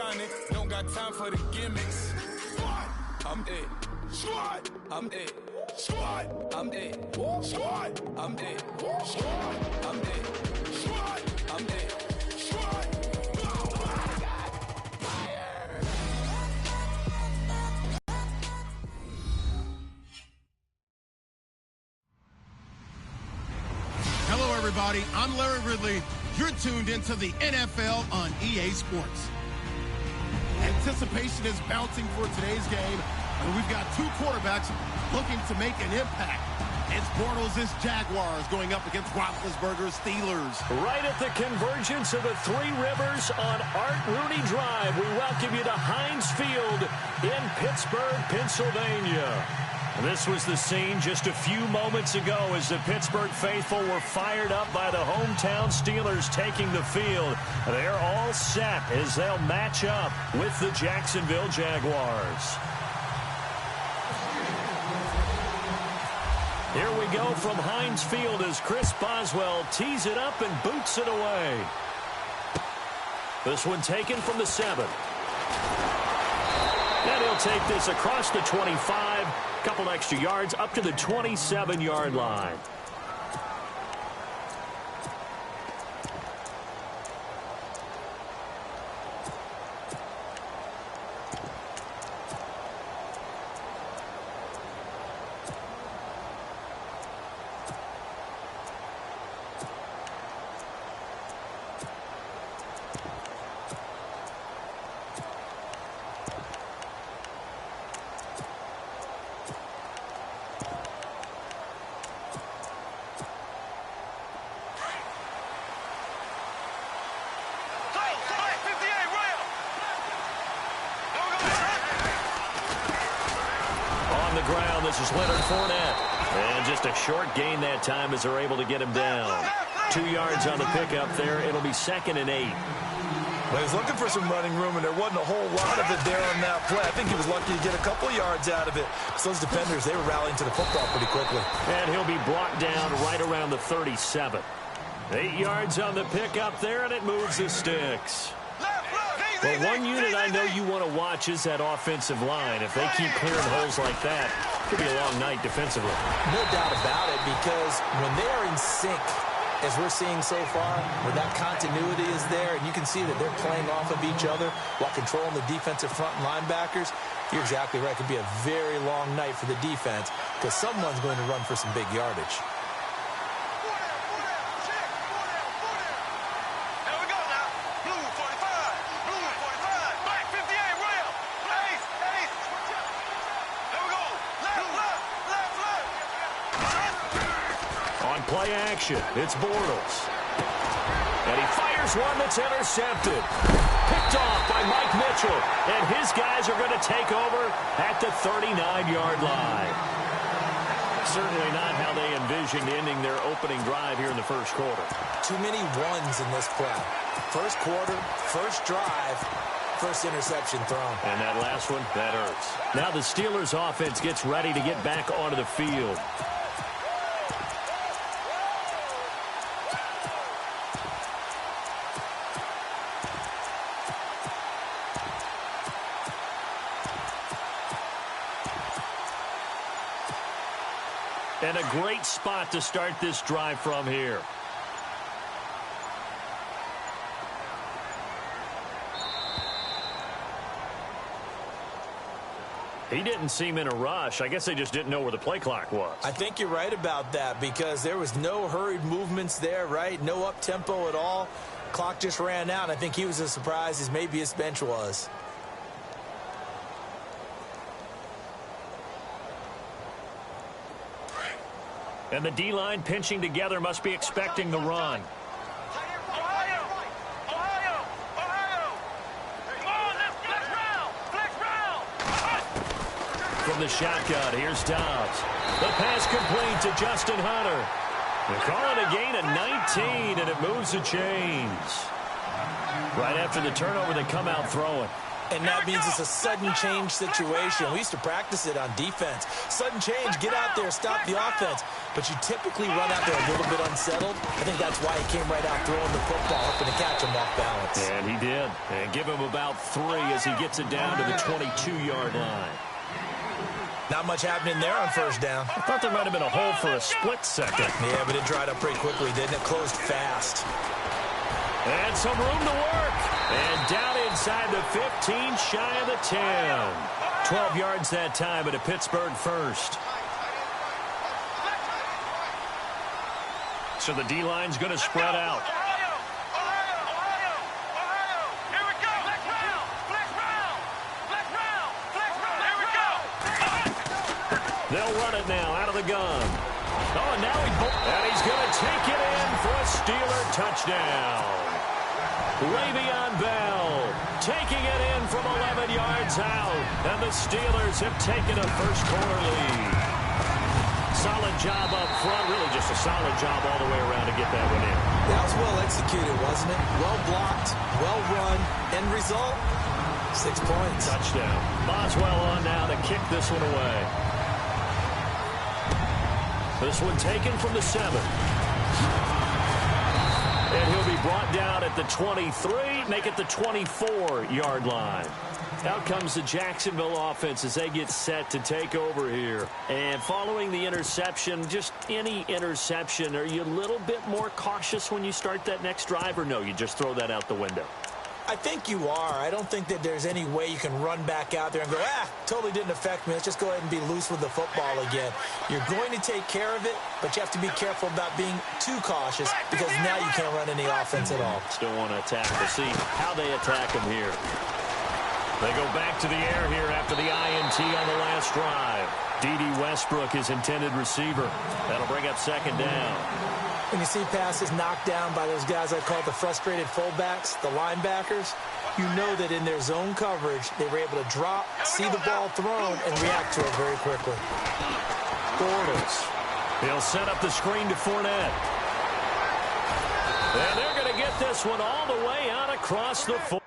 shining, don't got time for the gimmicks. I'm it. Squad, I'm it. Squad, I'm it. Squad, I'm it. Squad, I'm it. Squad, I'm it. Squad. Hello, everybody. I'm Larry Ridley. You're tuned into the NFL on EA Sports. Anticipation is bouncing for today's game, and we've got two quarterbacks looking to make an impact. It's Bortles' Jaguars going up against Roethlisberger's Steelers. Right at the convergence of the Three Rivers on Art Rooney Drive, we welcome you to Heinz Field in Pittsburgh, Pennsylvania. This was the scene just a few moments ago as the Pittsburgh faithful were fired up by the hometown Steelers taking the field. They're all set as they'll match up with the Jacksonville Jaguars. Here we go from Heinz Field as Chris Boswell tees it up and boots it away. This one taken from the 7. And he'll take this across the 25, couple extra yards up to the 27-yard line. Ground. This is Leonard Fournette. And just a short gain that time as they're able to get him down. 2 yards on the pickup there. It'll be 2nd and 8. Well, he was looking for some running room, and there wasn't a whole lot of it there on that play. I think he was lucky to get a couple yards out of it. So those defenders, they were rallying to the football pretty quickly. And he'll be brought down right around the 37. 8 yards on the pickup there, and it moves the sticks. Well, one unit I know you want to watch is that offensive line. If they keep clearing holes like that, it could be a long night defensively. No doubt about it, because when they are in sync, as we're seeing so far, when that continuity is there, and you can see that they're playing off of each other while controlling the defensive front linebackers, you're exactly right. It could be a very long night for the defense because someone's going to run for some big yardage. Play action. It's Bortles. And he fires one that's intercepted. Picked off by Mike Mitchell. And his guys are going to take over at the 39-yard line. Certainly not how they envisioned ending their opening drive here in the first quarter. Too many ones in this play. First quarter, first drive, first interception thrown. And that last one, that hurts. Now the Steelers offense gets ready to get back onto the field. And a great spot to start this drive from here. He didn't seem in a rush. I guess they just didn't know where the play clock was. I think you're right about that because there was no hurried movements there, right? No up-tempo at all. Clock just ran out. I think he was as surprised as maybe his bench was. And the D-line pinching together must be expecting the run. From the shotgun, here's Dobbs. The pass complete to Justin Hunter. They call it a gain of 19, and it moves the chains. Right after the turnover, they come out throwing. And that means it's a sudden change situation. We used to practice it on defense. Sudden change, get out there, stop the offense. But you typically run out there a little bit unsettled. I think that's why he came right out throwing the football, hoping to catch him off balance. And he did. And give him about 3 as he gets it down to the 22-yard line. Not much happening there on first down. I thought there might have been a hole for a split second. Yeah, but it dried up pretty quickly, didn't it? Closed fast. And some room to work. And down inside the 15, shy of the 10. 12 yards that time at a Pittsburgh first. So the D-line's going to spread out. They'll run it now out of the gun. Oh, and now he's going to take it in for a Steeler touchdown. Le'Veon Bell taking it in from 11 yards out. And the Steelers have taken a first-quarter lead. Solid job up front. Really just a solid job all the way around to get that one in. That was well executed, wasn't it? Well blocked, well run. End result, 6 points. Touchdown. Boswell on now to kick this one away. This one taken from the 7. And he'll be brought down at the 23, make it the 24-yard line. Out comes the Jacksonville offense as they get set to take over here. And following the interception, just any interception, are you a little bit more cautious when you start that next drive, or no, you just throw that out the window? I think you are. I don't think that there's any way you can run back out there and go, totally didn't affect me. Let's just go ahead and be loose with the football again. You're going to take care of it, but you have to be careful about being too cautious because now you can't run any offense at all. Still want to attack. We'll see how they attack him here. They go back to the air here after the INT on the last drive. D.D. Westbrook, his intended receiver. That'll bring up second down. When you see passes knocked down by those guys I call the frustrated fullbacks, the linebackers, you know that in their zone coverage, they were able to drop, see the ball thrown, and react to it very quickly. Bortles. He'll set up the screen to Fournette. And they're going to get this one all the way out across the 4.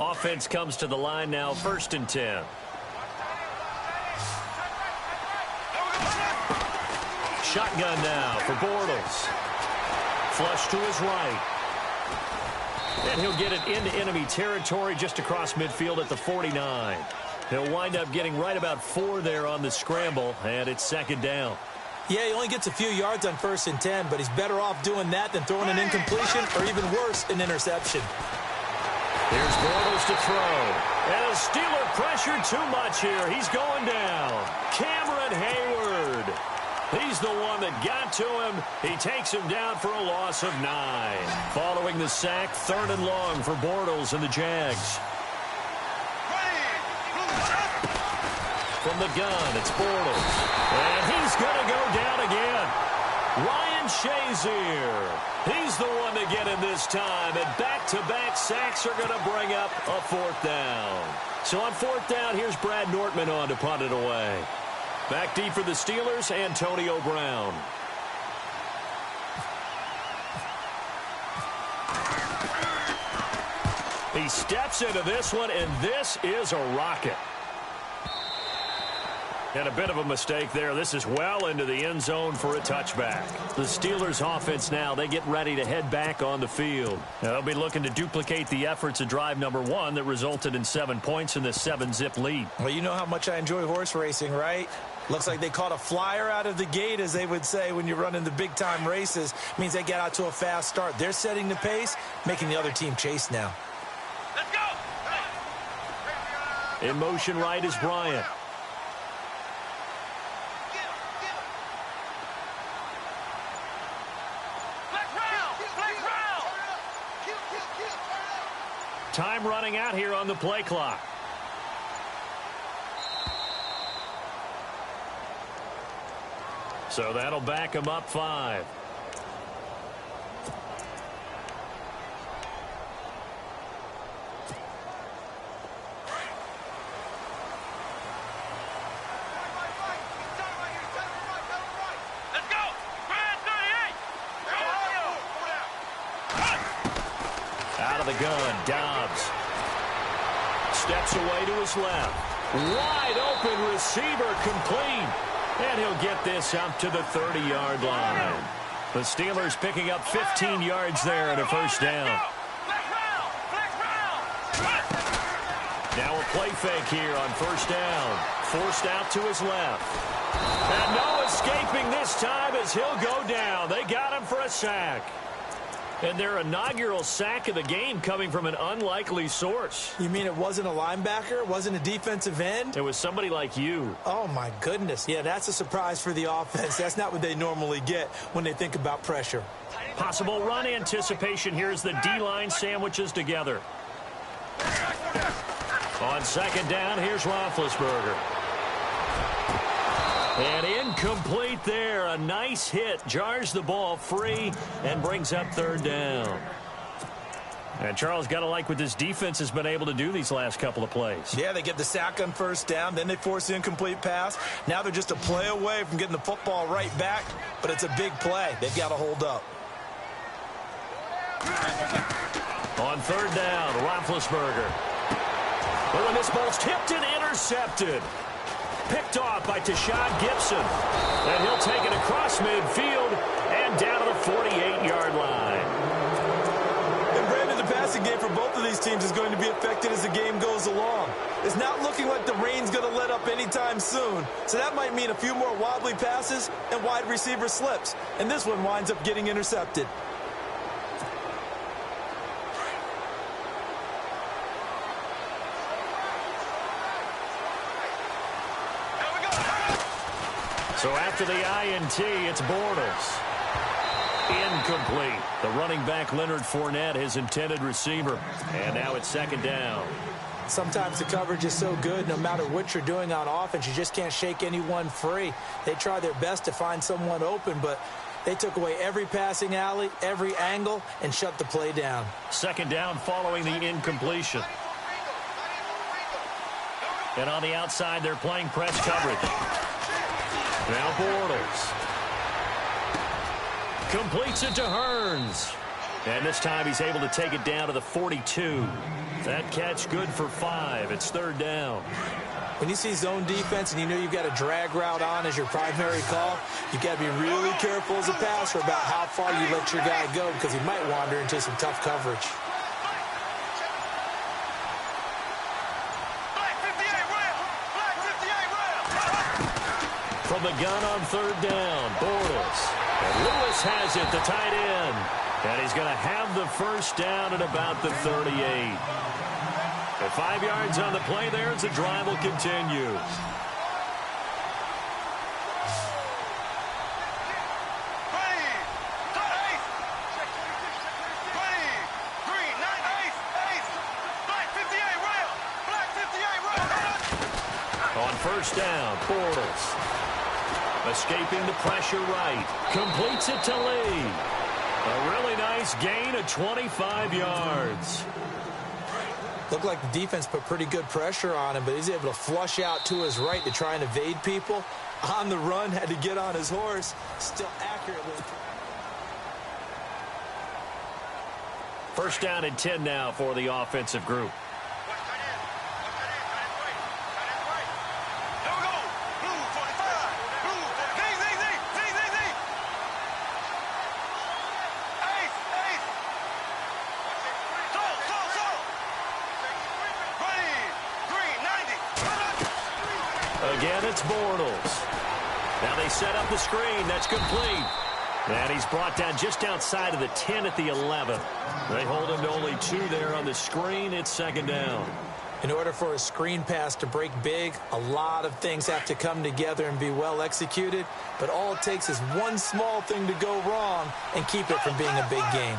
Offense comes to the line now, 1st and 10. Shotgun now for Bortles. Flush to his right. And he'll get it into enemy territory just across midfield at the 49. He'll wind up getting right about 4 there on the scramble, and it's second down. Yeah, he only gets a few yards on 1st and 10, but he's better off doing that than throwing an incompletion or even worse, an interception. Here's Bortles to throw. And a Steeler pressure too much here. He's going down. Cameron Hayward. He's the one that got to him. He takes him down for a loss of 9. Following the sack, 3rd and long for Bortles and the Jags. From the gun, it's Bortles. And he's going to go down again. Ryan Shazier. He's the one to get him this time. And back-to-back sacks are going to bring up a 4th down. So on 4th down, here's Brad Nortman on to punt it away. Back deep for the Steelers, Antonio Brown. He steps into this one, and this is a rocket. And a bit of a mistake there. This is well into the end zone for a touchback. The Steelers offense now, they get ready to head back on the field. Now, they'll be looking to duplicate the efforts of drive number 1 that resulted in 7 points in this 7-zip lead. Well, you know how much I enjoy horse racing, right? Looks like they caught a flyer out of the gate, as they would say when you're running the big-time races. Means they get out to a fast start. They're setting the pace, making the other team chase now. Let's go! In motion right is Bryant. Time running out here on the play clock. So that'll back him up 5. Out of the gun, Dobbs. Steps away to his left. Wide open receiver, complete. And he'll get this up to the 30-yard line. The Steelers picking up 15 yards there and a first down. Now a play fake here on first down. Forced out to his left. And no escaping this time as he'll go down. They got him for a sack. And their inaugural sack of the game coming from an unlikely source. You mean it wasn't a linebacker? It wasn't a defensive end? It was somebody like you. Oh, my goodness. Yeah, that's a surprise for the offense. That's not what they normally get when they think about pressure. Possible run anticipation here as the D-line sandwiches together. On second down, here's Roethlisberger. And incomplete there. A nice hit. Jars the ball free and brings up third down. And Charles, got to like what this defense has been able to do these last couple of plays. Yeah, they get the sack on first down. Then they force the incomplete pass. Now they're just a play away from getting the football right back. But it's a big play. They've got to hold up. On third down, Roethlisberger. But when this ball's tipped and intercepted. Picked off by Tashad Gibson. And he'll take it across midfield and down to the 48-yard line. And Brandon, the passing game for both of these teams is going to be affected as the game goes along. It's not looking like the rain's going to let up anytime soon. So that might mean a few more wobbly passes and wide receiver slips. And this one winds up getting intercepted. So after the INT, it's Bortles. Incomplete. The running back, Leonard Fournette, his intended receiver. And now it's second down. Sometimes the coverage is so good, no matter what you're doing on offense, you just can't shake anyone free. They try their best to find someone open, but they took away every passing alley, every angle, and shut the play down. Second down following the incompletion. And on the outside, they're playing press coverage. Now Bortles. Completes it to Hearns. And this time he's able to take it down to the 42. That catch good for 5. It's third down. When you see zone defense and you know you've got a drag route on as your primary call, you've got to be really careful as a passer about how far you let your guy go because he might wander into some tough coverage. From the gun on third down, Bortles. And Lewis has it, the tight end. And he's going to have the first down at about the 38. At 5 yards on the play there as the drive will continue. On first down, Bortles. Escaping the pressure right. Completes it to Lee. A really nice gain of 25 yards. Looked like the defense put pretty good pressure on him, but he's able to flush out to his right to try and evade people. On the run, had to get on his horse. Still accurately. First down and 10 now for the offensive group. Again, it's Bortles. Now they set up the screen. That's complete. And he's brought down just outside of the 10 at the 11. They hold him to only 2 there on the screen. It's second down. In order for a screen pass to break big, a lot of things have to come together and be well executed. But all it takes is one small thing to go wrong and keep it from being a big game.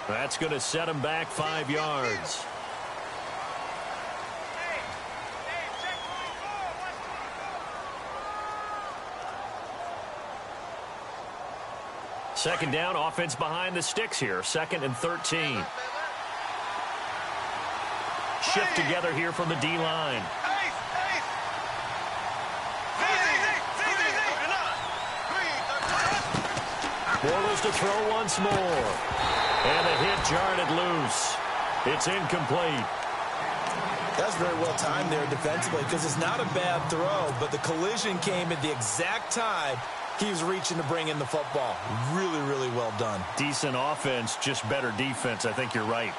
That's going to set him back 5 yards. Second down, offense behind the sticks here. 2nd and 13. Shift together here from the D-line. Bortles to throw once more. And the hit jarred loose. It's incomplete. That's very well timed there defensively because it's not a bad throw, but the collision came at the exact time he was reaching to bring in the football. Really, really well done. Decent offense, just better defense. I think you're right.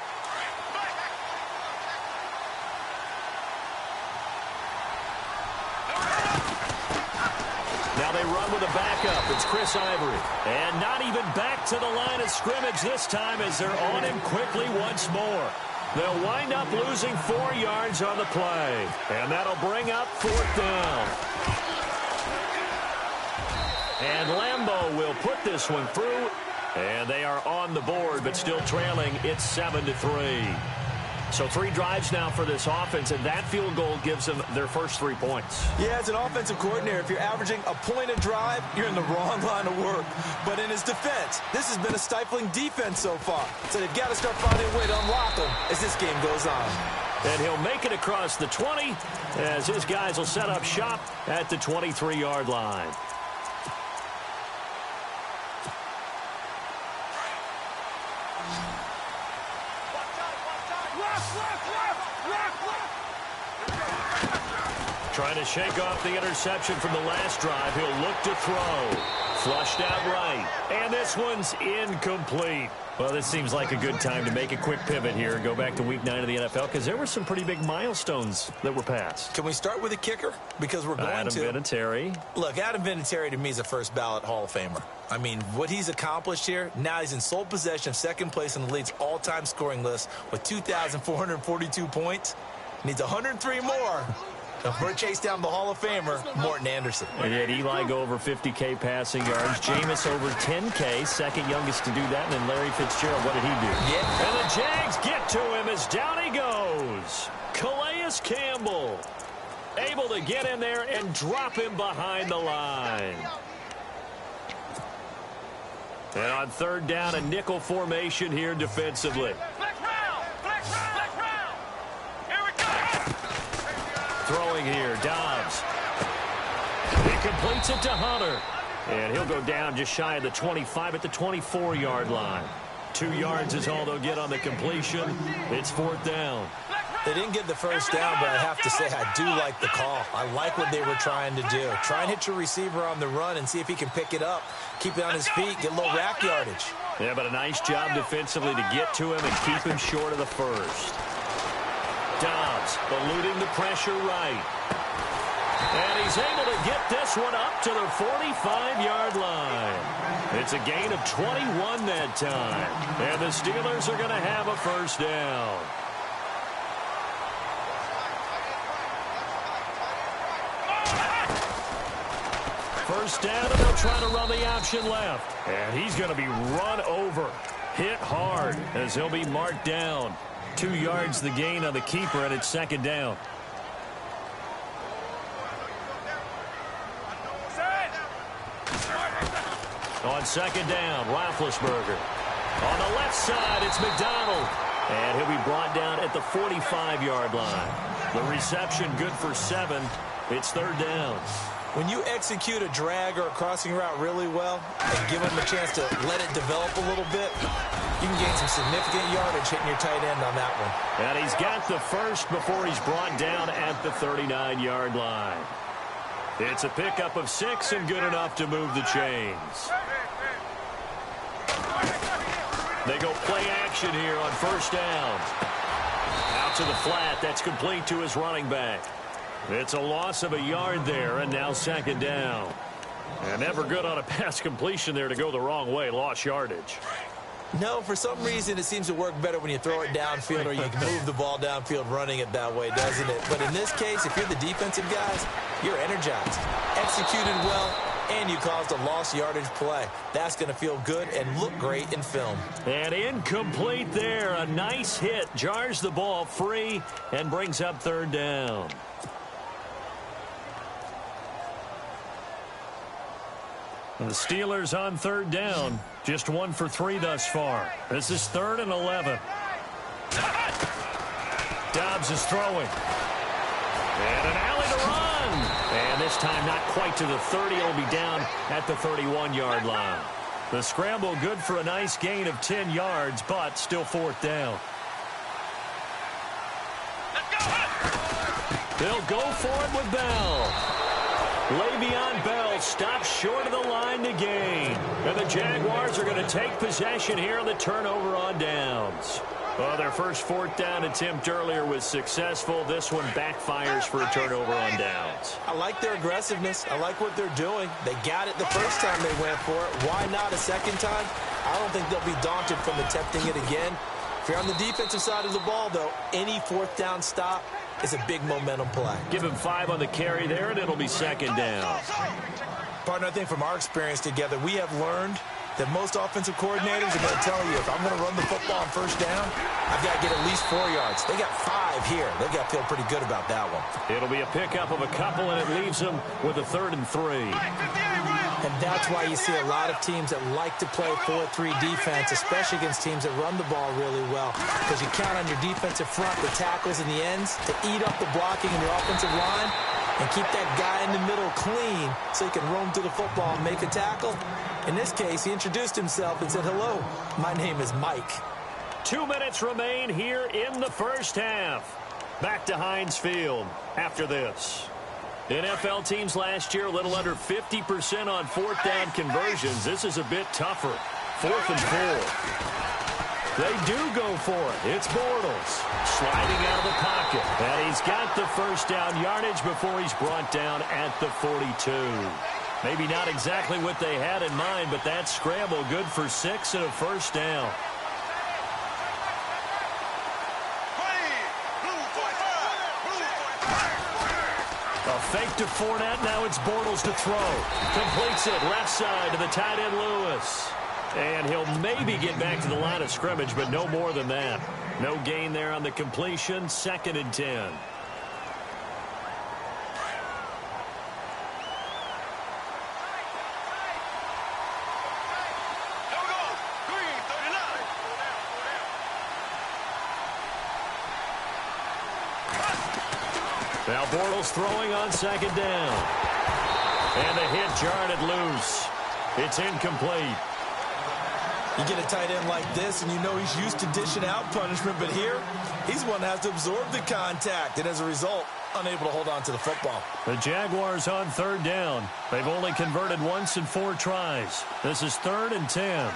Now they run with a backup. It's Chris Ivory. And not even back to the line of scrimmage this time as they're on him quickly once more. They'll wind up losing 4 yards on the play. And that'll bring up 4th down. And Lambeau will put this one through. And they are on the board, but still trailing. It's 7-3. So 3 drives now for this offense, and that field goal gives them their first 3 points. Yeah, as an offensive coordinator, if you're averaging a point a drive, you're in the wrong line of work. But in his defense, this has been a stifling defense so far. So they've got to start finding a way to unlock them as this game goes on. And he'll make it across the 20 as his guys will set up shop at the 23-yard line. Trying to shake off the interception from the last drive. He'll look to throw. Flushed out right. And this one's incomplete. Well, this seems like a good time to make a quick pivot here and go back to Week 9 of the NFL because there were some pretty big milestones that were passed. Can we start with a kicker? Because we're going Adam Vinatieri. Look, Adam Vinatieri to me is a first ballot Hall of Famer. I mean, what he's accomplished here, now he's in sole possession of 2nd place on the league's all-time scoring list with 2,442 points. Needs 103 more. We're chase down the Hall of Famer, Morton Anderson. And yet Eli go over 50K passing yards. Jameis over 10K, second youngest to do that. And then Larry Fitzgerald, what did he do? Yeah. And the Jags get to him as down he goes. Calais Campbell able to get in there and drop him behind the line. And on 3rd down, a nickel formation here defensively. Throwing here, Dobbs. He completes it to Hunter. And he'll go down just shy of the 25 at the 24-yard line. 2 yards is all they'll get on the completion. It's 4th down. They didn't get the first down, but I have to say I do like the call. I like what they were trying to do. Try and hit your receiver on the run and see if he can pick it up. Keep it on his feet, get a little rack yardage. Yeah, but a nice job defensively to get to him and keep him short of the first. Dobbs eluding the pressure right. And he's able to get this one up to the 45-yard line. It's a gain of 21 that time. And the Steelers are going to have a first down. First down, and they'll try to run the option left. And he's going to be run over. Hit hard as he'll be marked down. 2 yards the gain on the keeper, and it's 2nd down. On 2nd down, Roethlisberger. On the left side, it's McDonald. And he'll be brought down at the 45-yard line. The reception good for 7. It's 3rd down. When you execute a drag or a crossing route really well and give him a chance to let it develop a little bit, you can gain some significant yardage hitting your tight end on that one. And he's got the first before he's brought down at the 39-yard line. It's a pickup of 6 and good enough to move the chains. They go play action here on 1st down. Out to the flat. That's complete to his running back. It's a loss of a yard there, and now 2nd down. And never good on a pass completion there to go the wrong way. Lost yardage. No, for some reason it seems to work better when you throw it downfield or you can move the ball downfield running it that way, doesn't it? But in this case, if you're the defensive guys, you're energized. Executed well, and you caused a lost yardage play. That's going to feel good and look great in film. And incomplete there. A nice hit. Jars the ball free and brings up third down. And the Steelers on third down. Just 1 for 3 thus far. This is 3rd and 11. Dobbs is throwing. And an alley to run. And this time not quite to the 30. It'll be down at the 31-yard line. The scramble good for a nice gain of 10 yards, but still 4th down. They'll go for it with Bell. Le'Veon Bell stops short of the line to gain. And the Jaguars are going to take possession here on the turnover on downs. Well, their first 4th down attempt earlier was successful. This one backfires for a turnover on downs. I like their aggressiveness. I like what they're doing. They got it the first time they went for it. Why not a second time? I don't think they'll be daunted from attempting it again. If you're on the defensive side of the ball, though, any 4th down stop is a big momentum play. Give him 5 on the carry there, and it'll be 2nd down. Partner, I think from our experience together, we have learned that most offensive coordinators are going to tell you, if I'm going to run the football on first down, I've got to get at least 4 yards. They got 5 here. They got to feel pretty good about that one. It'll be a pickup of a couple, and it leaves them with a 3rd and 3. And that's why you see a lot of teams that like to play 4-3 defense, especially against teams that run the ball really well, because you count on your defensive front, the tackles and the ends, to eat up the blocking in your offensive line and keep that guy in the middle clean so he can roam to the football and make a tackle. In this case, he introduced himself and said, "Hello, my name is Mike." 2 minutes remain here in the first half. Back to Heinz Field after this. NFL teams last year a little under 50% on 4th down conversions. This is a bit tougher. 4th and 4. They do go for it. It's Bortles sliding out of the pocket. And he's got the first down yardage before he's brought down at the 42. Maybe not exactly what they had in mind, but that scramble good for 6 and a first down. A fake to Fournette. Now it's Bortles to throw. Completes it left side to the tight end Lewis. And he'll maybe get back to the line of scrimmage, but no more than that. No gain there on the completion. 2nd and 10. Now Bortles throwing on 2nd down. And the hit jarred it loose. It's incomplete. You get a tight end like this, and you know he's used to dishing out punishment, but here, he's the one that has to absorb the contact, and as a result, unable to hold on to the football. The Jaguars on 3rd down. They've only converted once in 4 tries. This is 3rd and 10.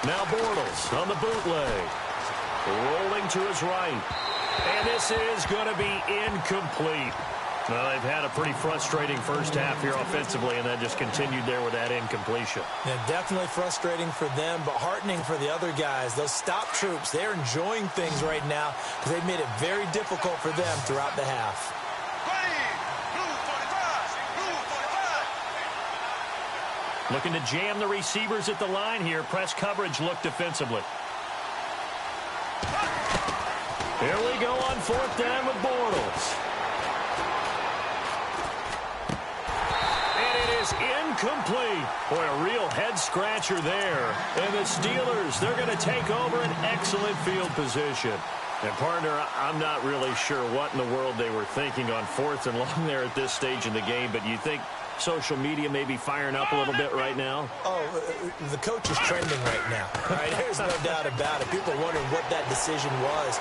Now Bortles on the bootleg. Rolling to his right. And this is going to be incomplete. Well, they've had a pretty frustrating first half here offensively, and that just continued there with that incompletion. Yeah, definitely frustrating for them, but heartening for the other guys. Those stop troops, they're enjoying things right now because they've made it very difficult for them throughout the half. Looking to jam the receivers at the line here. Press coverage look defensively. Here we go on 4th down with Bortles. And it is incomplete. Boy, a real head-scratcher there. And the Steelers, they're going to take over an excellent field position. And, partner, I'm not really sure what in the world they were thinking on 4th and long there at this stage in the game, but you think social media may be firing up a little bit right now? Oh, the coach is trending right now. Right? There's no doubt about it. People are wondering what that decision was.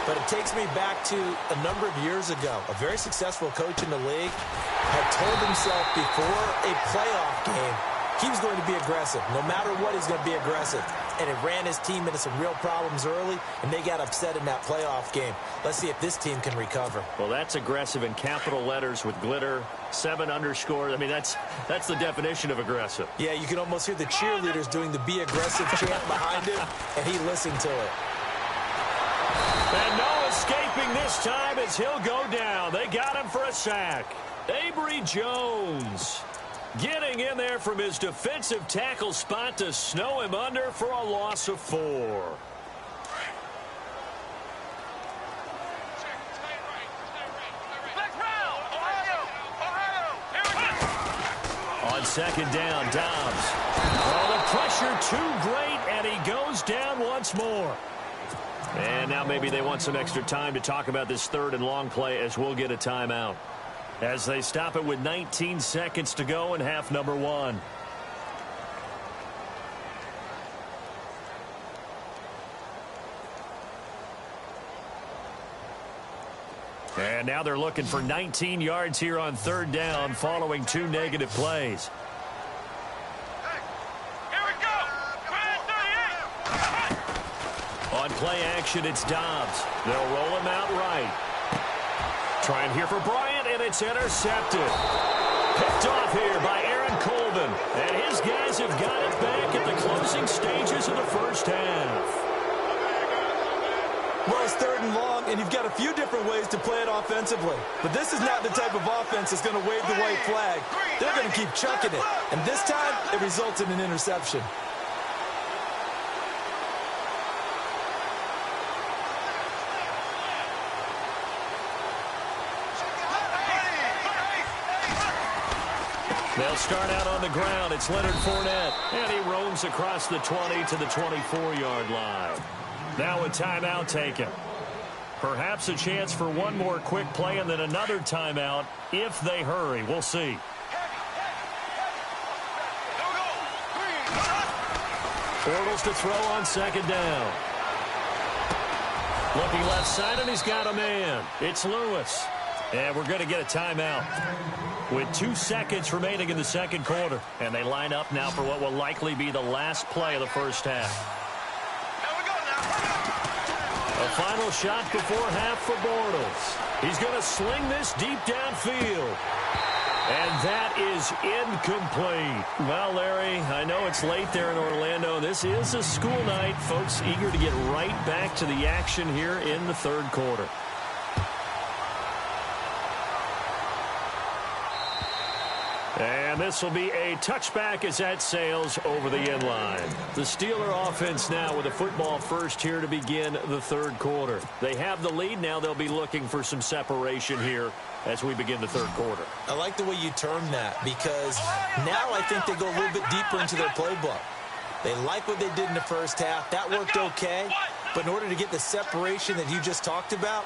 But it takes me back to a number of years ago. A very successful coach in the league had told himself before a playoff game he was going to be aggressive. No matter what, he's going to be aggressive. And it ran his team into some real problems early, and they got upset in that playoff game. Let's see if this team can recover. Well, that's aggressive in capital letters with glitter, 7 underscore. I mean, that's the definition of aggressive. Yeah, you can almost hear the cheerleaders doing the be aggressive chant behind him, and he listened to it. And no escaping this time as he'll go down. They got him for a sack. Avery Jones getting in there from his defensive tackle spot to snow him under for a loss of 4. On second down, Dobbs. Oh, the pressure too great, and he goes down once more. And now maybe they want some extra time to talk about this 3rd and long play as we'll get a timeout. As they stop it with 19 seconds to go in half number 1. And now they're looking for 19 yards here on 3rd down following 2 negative plays. On play action, it's Dobbs. They'll roll him out right. Trying here for Bryant, and it's intercepted. Picked off here by Aaron Colvin. And his guys have got it back at the closing stages of the first half. Well, it's 3rd and long, and you've got a few different ways to play it offensively. But this is not the type of offense that's going to wave the white flag. They're going to keep chucking it. And this time, it results in an interception. They'll start out on the ground. It's Leonard Fournette. And he roams across the 20 to the 24-yard line. Now a timeout taken. Perhaps a chance for one more quick play and then another timeout if they hurry. We'll see. Bortles to throw on second down. Looking left side, and he's got a man. It's Lewis. And we're going to get a timeout with 2 seconds remaining in the second quarter. And they line up now for what will likely be the last play of the first half. A final shot before half for Bortles. He's going to sling this deep downfield. And that is incomplete. Well, Larry, I know it's late there in Orlando. This is a school night. Folks eager to get right back to the action here in the third quarter. And this will be a touchback as that sails over the end line. The Steeler offense now with a football first here to begin the third quarter. They have the lead. Now they'll be looking for some separation here as we begin the third quarter. I like the way you term that because now I think they go a little bit deeper into their playbook. They like what they did in the first half. That worked okay. But in order to get the separation that you just talked about,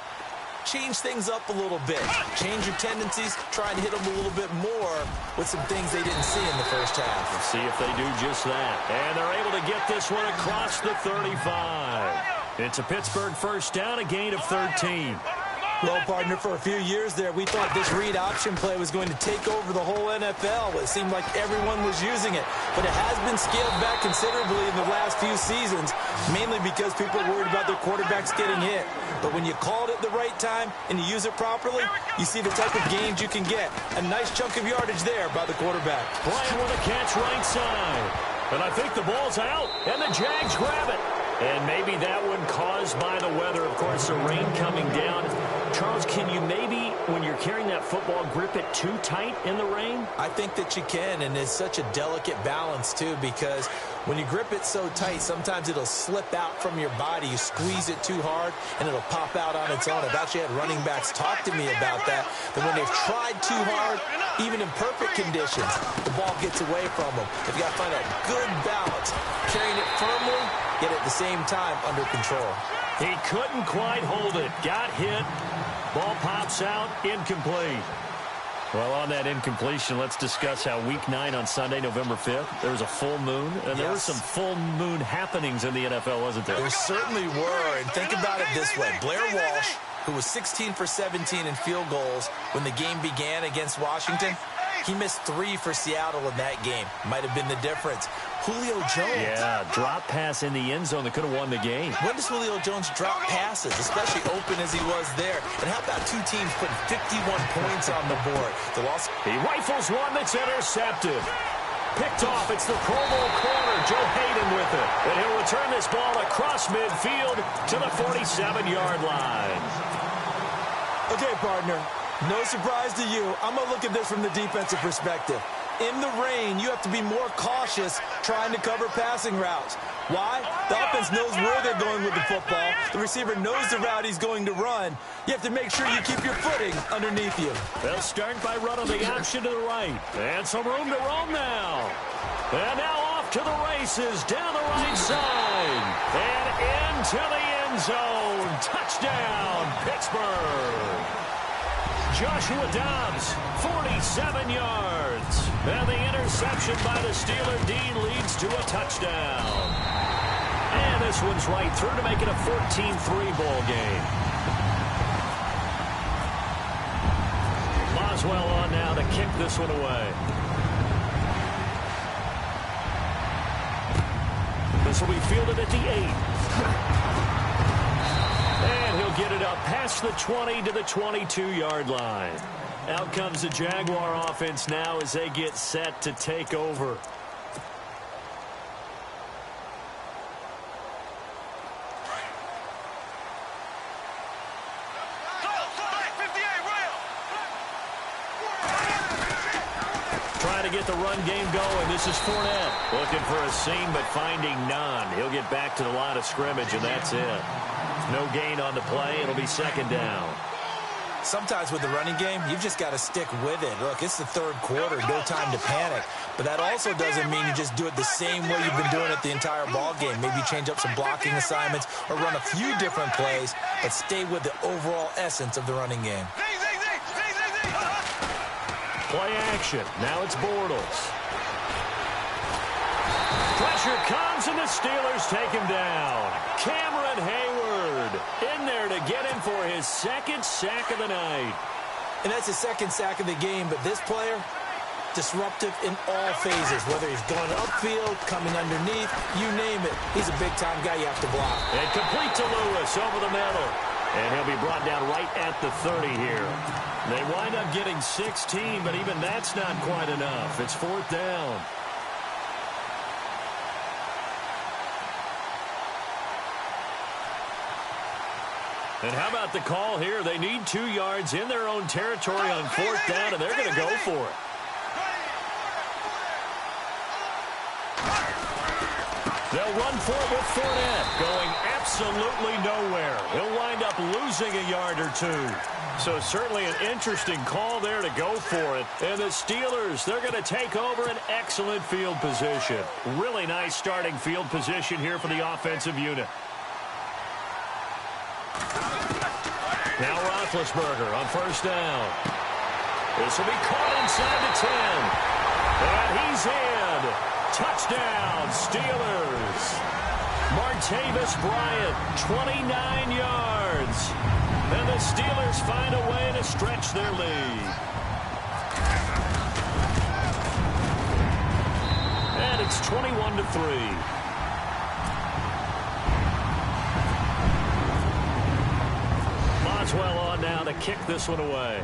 change things up a little bit. Change your tendencies. Try and hit them a little bit more with some things they didn't see in the first half. Let's see if they do just that. And they're able to get this one across the 35. It's a Pittsburgh first down, a gain of 13. Well, partner, for a few years there, we thought this read option play was going to take over the whole NFL. It seemed like everyone was using it. But it has been scaled back considerably in the last few seasons, mainly because people are worried about their quarterbacks getting hit. But when you call it at the right time and you use it properly, you see the type of gains you can get. A nice chunk of yardage there by the quarterback. Bryant with a catch right side. And I think the ball's out, and the Jags grab it. And maybe that one caused by the weather. Of course, the rain coming down. Charles, can you maybe, when you're carrying that football, grip it too tight in the rain? I think that you can, and it's such a delicate balance, too, because when you grip it so tight, sometimes it'll slip out from your body. You squeeze it too hard, and it'll pop out on its own. I've actually had running backs talk to me about that when they've tried too hard, even in perfect conditions, the ball gets away from them. They've got to find a good balance, carrying it firmly, yet at the same time under control. He couldn't quite hold it. Got hit. Ball pops out. Incomplete. Well, on that incompletion, let's discuss how Week 9 on Sunday, November 5th, there was a full moon, and there were some full moon happenings in the NFL, wasn't there? There certainly were, and think about it this way. Blair Walsh, who was 16 for 17 in field goals when the game began against Washington, he missed 3 for Seattle in that game. Might have been the difference. Julio Jones. Yeah, drop pass in the end zone that could have won the game. When does Julio Jones drop passes, especially open as he was there? And how about two teams putting 51 points on the board? He rifles one that's intercepted. Picked off. It's the Pro Bowl corner, Joe Hayden with it. And he'll return this ball across midfield to the 47-yard line. Okay, partner. No surprise to you. I'm going to look at this from the defensive perspective. In the rain, you have to be more cautious trying to cover passing routes. Why? The offense knows where they're going with the football. The receiver knows the route he's going to run. You have to make sure you keep your footing underneath you. They'll start by running the option to the right. And some room to roam now. And now off to the races down the right side. And into the end zone. Touchdown, Pittsburgh. Joshua Dobbs, 47 yards. And the interception by the Steeler D leads to a touchdown. And this one's right through to make it a 14-3 ball game. Boswell on now to kick this one away. This will be fielded at the 8. And he'll get it up past the 20 to the 22-yard line. Out comes the Jaguar offense now as they get set to take over. Trying to get the run game going. This is Fournette. Looking for a seam, but finding none. He'll get back to the line of scrimmage, and that's it. No gain on the play. It'll be second down. Sometimes with the running game, you've just got to stick with it. Look, it's the third quarter. No time to panic. But that also doesn't mean you just do it the same way you've been doing it the entire ball game. Maybe change up some blocking assignments or run a few different plays, but stay with the overall essence of the running game. Play action. Now it's Bortles. Pressure comes, and the Steelers take him down. Cameron Hayward in there to get him for his second sack of the night. And that's his second sack of the game, but this player, disruptive in all phases, whether he's going upfield, coming underneath, you name it. He's a big-time guy you have to block. And complete to Lewis over the middle. And he'll be brought down right at the 30 here. They wind up getting 16, but even that's not quite enough. It's fourth down. And how about the call here? They need 2 yards in their own territory on fourth down, and they're going to go for it. They'll run for it with Fournette, going absolutely nowhere. He'll wind up losing a yard or two. So certainly an interesting call there to go for it. And the Steelers, they're going to take over an excellent field position. Really nice starting field position here for the offensive unit. Now Roethlisberger on first down. This will be caught inside the 10. And he's in. Touchdown, Steelers. Martavis Bryant, 29 yards. And the Steelers find a way to stretch their lead. And it's 21-3. Boswell on now to kick this one away.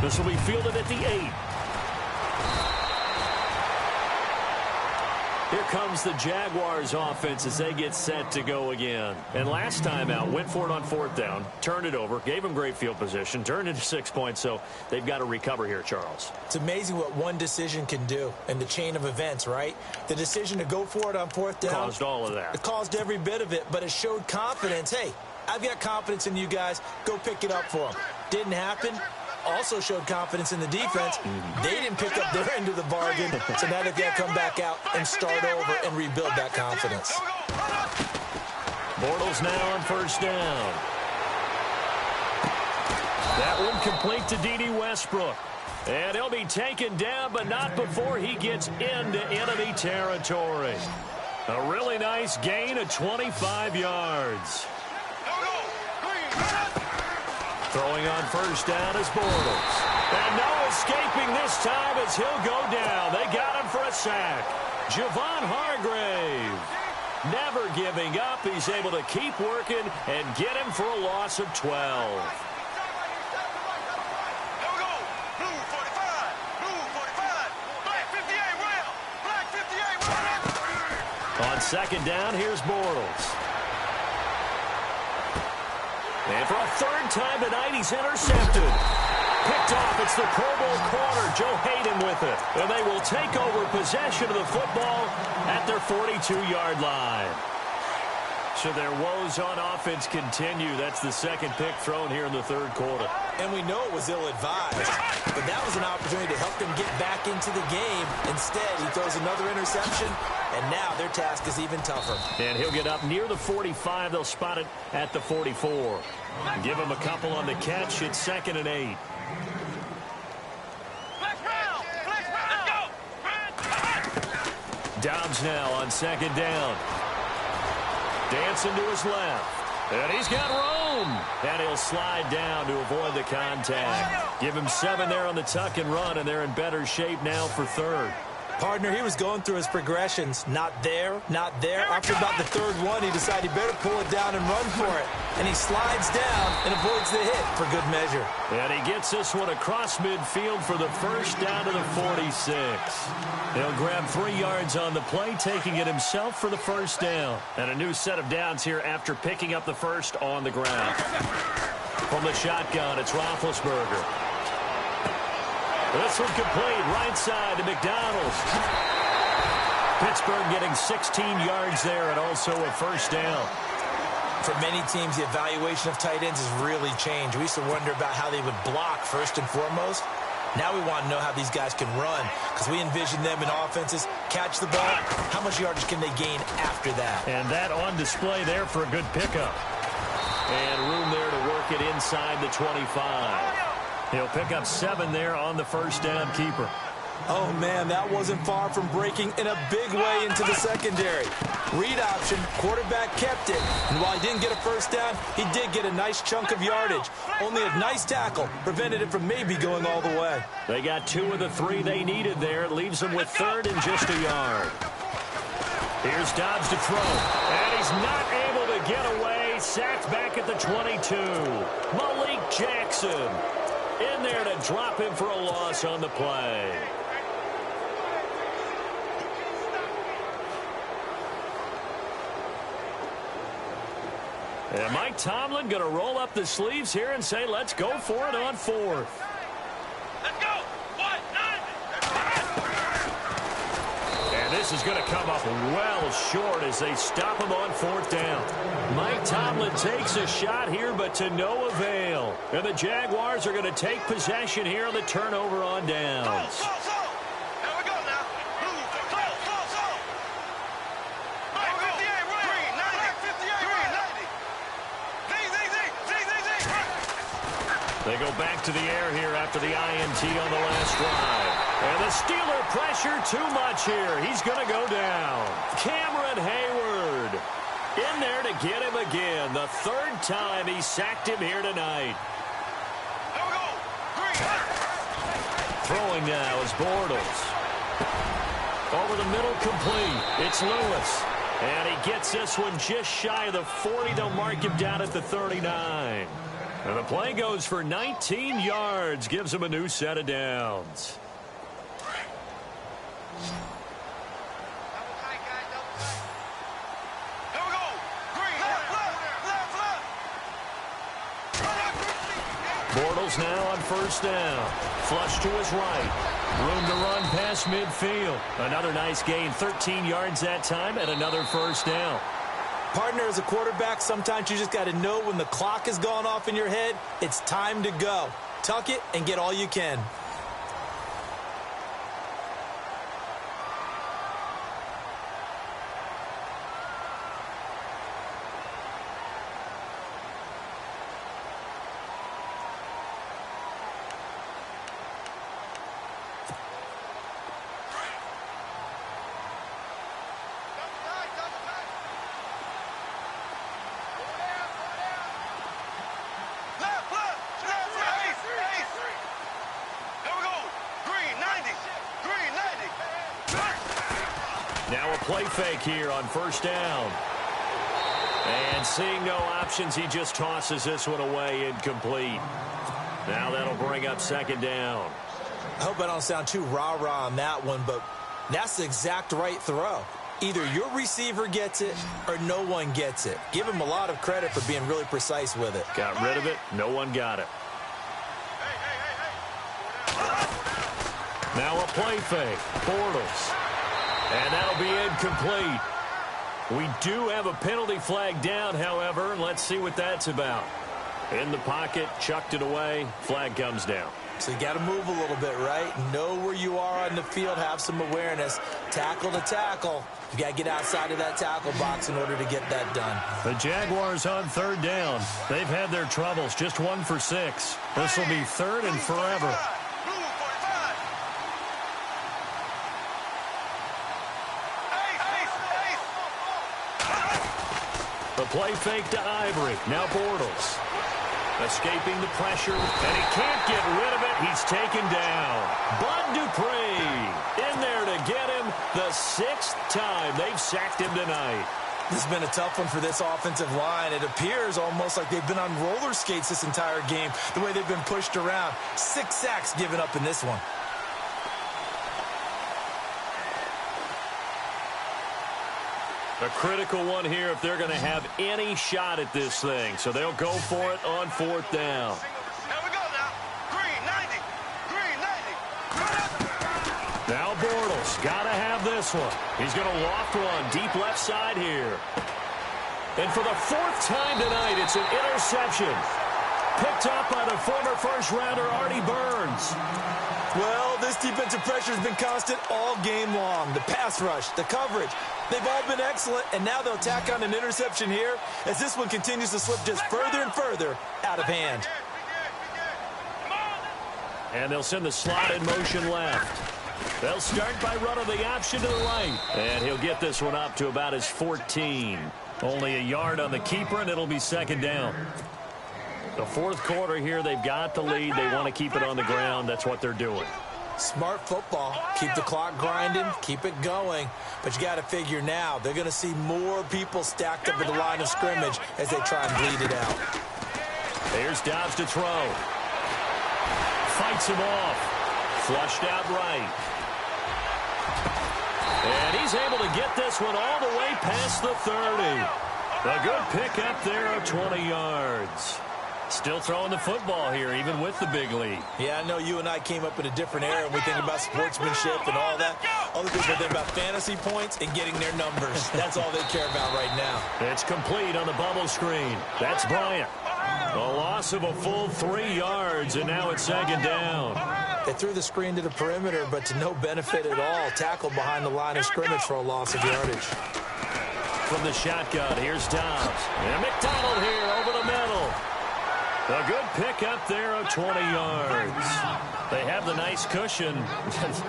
This will be fielded at the 8. Here comes the Jaguars offense as they get set to go again. And last time out, went for it on fourth down, turned it over, gave them great field position, turned into 6 points, so they've got to recover here, Charles. It's amazing what one decision can do in the chain of events, right? The decision to go for it on fourth down caused all of that. It caused every bit of it, but it showed confidence. Hey, I've got confidence in you guys. Go pick it up for them. Didn't happen. Also showed confidence in the defense. They didn't pick up their end of the bargain, so now they've got to come back out and start over and rebuild that confidence. Bortles now on first down. That one complete to D.D. Westbrook. And he'll be taken down, but not before he gets into enemy territory. A really nice gain of 25 yards. Throwing on first down is Bortles. And no escaping this time as he'll go down. They got him for a sack. Javon Hargrave. Never giving up. He's able to keep working and get him for a loss of 12. On second down, here's Bortles. And for a third time tonight, he's intercepted. Picked off. It's the Pro Bowl corner, Joe Hayden with it. And they will take over possession of the football at their 42-yard line. So their woes on offense continue. That's the second pick thrown here in the third quarter. And we know it was ill-advised, but that was an opportunity to help them get back into the game. Instead, he throws another interception, and now their task is even tougher. And he'll get up near the 45. They'll spot it at the 44. Give him a couple on the catch. It's 2nd and 8. Dobbs now on 2nd down. Dancing to his left. And he's got room. And he'll slide down to avoid the contact. Give him 7 there on the tuck and run, and they're in better shape now for 3rd. Partner, he was going through his progressions. Not there, not there. After about the 3rd one, he decided he better pull it down and run for it. And he slides down and avoids the hit for good measure. And he gets this one across midfield for the first down to the 46. He'll grab 3 yards on the play, taking it himself for the first down. And a new set of downs here after picking up the first on the ground. From the shotgun, it's Roethlisberger. This one complete, right side to McDonald's. Pittsburgh getting 16 yards there and also a first down. For many teams, the evaluation of tight ends has really changed. We used to wonder about how they would block first and foremost. Now we want to know how these guys can run, because we envision them in offenses catch the ball. How much yardage can they gain after that? And that on display there for a good pickup. And room there to work it inside the 25. He'll pick up 7 there on the first down keeper. Oh, man, that wasn't far from breaking in a big way into the secondary. Read option, quarterback kept it. And while he didn't get a first down, he did get a nice chunk of yardage. Only a nice tackle prevented it from maybe going all the way. They got 2 of the 3 they needed there. It leaves them with 3rd and just a yard. Here's Dobbs to throw. And he's not able to get away. Sacked back at the 22. Malik Jackson in there to drop him for a loss on the play. And Mike Tomlin going to roll up the sleeves here and say, let's go for it on 4th. Let's go. 1, 9. And this is going to come up well short as they stop him on 4th down. Mike Tomlin takes a shot here, but to no avail. And the Jaguars are going to take possession here on the turnover on downs. They go back to the air here after the INT on the last drive. And the Steeler pressure too much here. He's going to go down. Cameron Hayward in there to get him again. The 3rd time he sacked him here tonight. Throwing now is Bortles. Over the middle, complete. It's Lewis. And he gets this one just shy of the 40. They'll mark him down at the 39. And the play goes for 19 yards. Gives him a new set of downs. Bortles now on 1st down. Flush to his right. Room to run past midfield. Another nice gain. 13 yards that time and another 1st down. Partner, as a quarterback, sometimes you just got to know when the clock has gone off in your head, it's time to go. Tuck it and get all you can. Now a play fake here on 1st down. And seeing no options, he just tosses this one away incomplete. Now that'll bring up 2nd down. I hope I don't sound too rah-rah on that one, but that's the exact right throw. Either your receiver gets it or no one gets it. Give him a lot of credit for being really precise with it. Got rid of it. No one got it. Now a play fake. Bortles. And that'll be incomplete. We do have a penalty flag down, however. Let's see what that's about. In the pocket, chucked it away. Flag comes down. So you got to move a little bit, right? Know where you are on the field. Have some awareness. Tackle to tackle. You got to get outside of that tackle box in order to get that done. The Jaguars on third down. They've had their troubles. Just 1 for 6. This will be third and forever. The play fake to Ivory. Now Bortles. Escaping the pressure, and he can't get rid of it. He's taken down. Bud Dupree in there to get him the 6th time they've sacked him tonight. This has been a tough one for this offensive line. It appears almost like they've been on roller skates this entire game, the way they've been pushed around. 6 sacks given up in this one. A critical one here if they're going to have any shot at this thing. So they'll go for it on 4th down. Here we go now. Green 90. Green 90. Now Bortles. Got to have this one. He's going to loft one deep left side here. And for the 4th time tonight, it's an interception. Picked up by the former first-rounder Artie Burns. Well, this defensive pressure has been constant all game long. The pass rush, the coverage, they've all been excellent, and now they'll tack on an interception here as this one continues to slip just further and further out of hand. And they'll send the slot in motion left. They'll start by running the option to the right. And he'll get this one up to about his 14. Only a yard on the keeper, and it'll be 2nd down. The 4th quarter here, they've got the lead. They want to keep it on the ground. That's what they're doing. Smart football. Keep the clock grinding. Keep it going. But you got to figure now, they're going to see more people stacked up at the line of scrimmage as they try and bleed it out. Here's Dobbs to throw. Fights him off. Flushed out right. And he's able to get this one all the way past the 30. A good pick up there of 20 yards. Still throwing the football here, even with the big lead. Yeah, I know you and I came up in a different era, and we think about sportsmanship and all that. Other people think about fantasy points and getting their numbers. That's all they care about right now. It's complete on the bubble screen. That's Bryant. A loss of a full 3 yards, and now it's 2nd down. They threw the screen to the perimeter, but to no benefit at all. Tackled behind the line of scrimmage for a loss of yardage. From the shotgun, here's Dobbs. And McDonald here over the middle. A good pick up there of 20 yards. They have the nice cushion.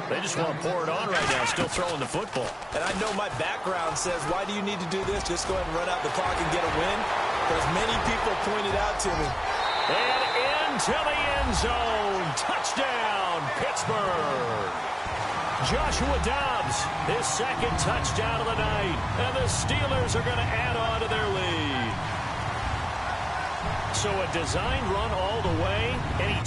They just want to pour it on right now, still throwing the football. And I know my background says, why do you need to do this? Just go ahead and run out the clock and get a win. But as many people pointed out to me. And into the end zone. Touchdown, Pittsburgh. Joshua Dobbs, his 2nd touchdown of the night. And the Steelers are going to add on to their lead. So a designed run all the way, and he